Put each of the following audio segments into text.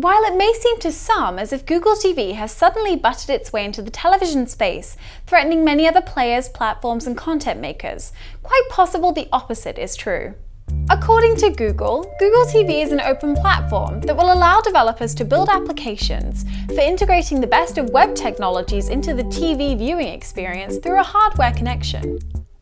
While it may seem to some as if Google TV has suddenly butted its way into the television space, threatening many other players, platforms, and content makers, quite possible the opposite is true. According to Google, Google TV is an open platform that will allow developers to build applications for integrating the best of web technologies into the TV viewing experience through a hardware connection.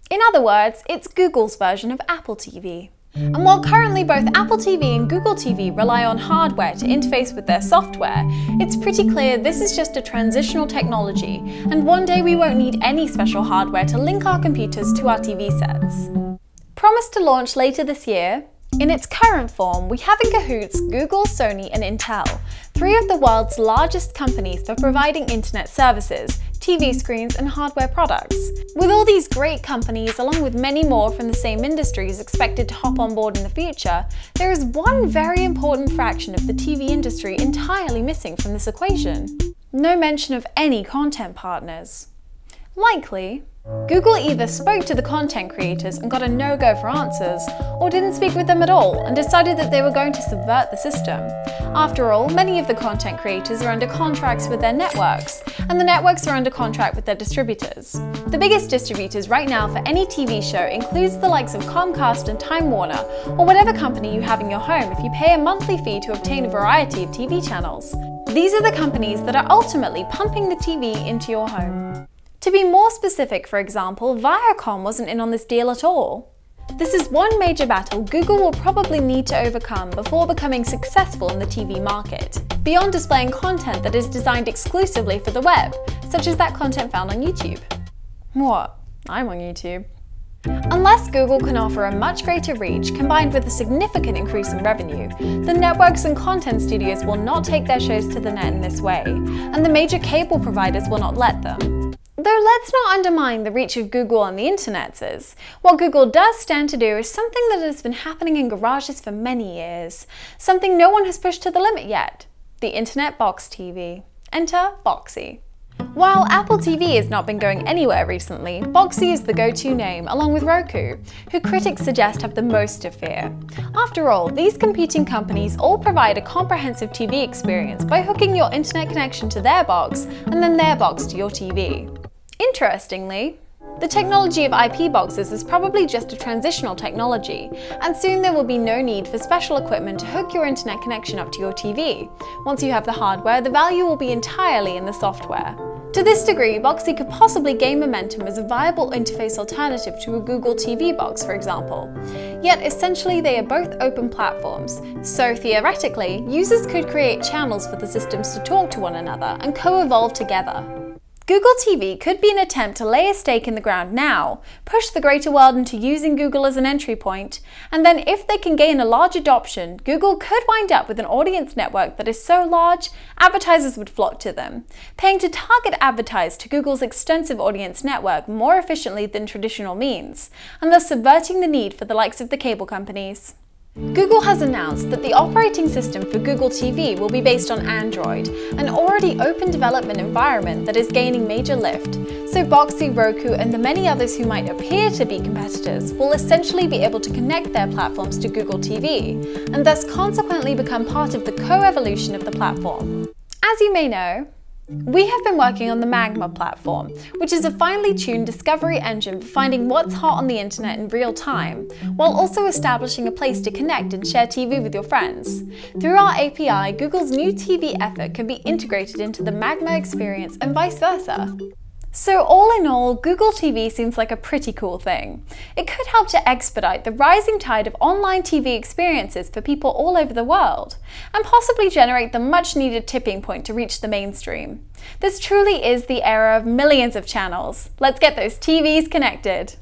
In other words, it's Google's version of Apple TV. And while currently both Apple TV and Google TV rely on hardware to interface with their software, it's pretty clear this is just a transitional technology, and one day we won't need any special hardware to link our computers to our TV sets. Promised to launch later this year, in its current form, we have in cahoots Google, Sony, and Intel, three of the world's largest companies for providing internet services, TV screens, and hardware products. With all these great companies, along with many more from the same industries expected to hop on board in the future, there is one very important fraction of the TV industry entirely missing from this equation. No mention of any content partners. Likely, Google either spoke to the content creators and got a no-go for answers, or didn't speak with them at all and decided that they were going to subvert the system. After all, many of the content creators are under contracts with their networks, and the networks are under contract with their distributors. The biggest distributors right now for any TV show includes the likes of Comcast and Time Warner, or whatever company you have in your home if you pay a monthly fee to obtain a variety of TV channels. These are the companies that are ultimately pumping the TV into your home. To be more specific, for example, Viacom wasn't in on this deal at all. This is one major battle Google will probably need to overcome before becoming successful in the TV market, beyond displaying content that is designed exclusively for the web, such as that content found on YouTube. What? I'm on YouTube. Unless Google can offer a much greater reach combined with a significant increase in revenue, the networks and content studios will not take their shows to the net in this way, and the major cable providers will not let them. Though let's not undermine the reach of Google on the internet, as what Google does stand to do is something that has been happening in garages for many years, something no one has pushed to the limit yet: the Internet Box TV. Enter Boxy. While Apple TV has not been going anywhere recently, Boxy is the go-to name, along with Roku, who critics suggest have the most to fear. After all, these competing companies all provide a comprehensive TV experience by hooking your internet connection to their box and then their box to your TV. Interestingly, the technology of IP boxes is probably just a transitional technology, and soon there will be no need for special equipment to hook your internet connection up to your TV. Once you have the hardware, the value will be entirely in the software. To this degree, Boxy could possibly gain momentum as a viable interface alternative to a Google TV box, for example. Yet essentially they are both open platforms, so theoretically, users could create channels for the systems to talk to one another and co-evolve together. Google TV could be an attempt to lay a stake in the ground now, push the greater world into using Google as an entry point, and then if they can gain a large adoption, Google could wind up with an audience network that is so large, advertisers would flock to them, paying to target advertise to Google's extensive audience network more efficiently than traditional means, and thus subverting the need for the likes of the cable companies. Google has announced that the operating system for Google TV will be based on Android, an already open development environment that is gaining major lift, so Boxy, Roku, and the many others who might appear to be competitors will essentially be able to connect their platforms to Google TV, and thus consequently become part of the co-evolution of the platform. As you may know, we have been working on the Magma platform, which is a finely tuned discovery engine for finding what's hot on the internet in real time, while also establishing a place to connect and share TV with your friends. Through our API, Google's new TV effort can be integrated into the Magma experience and vice versa. So all in all, Google TV seems like a pretty cool thing. It could help to expedite the rising tide of online TV experiences for people all over the world, and possibly generate the much needed tipping point to reach the mainstream. This truly is the era of millions of channels. Let's get those TVs connected.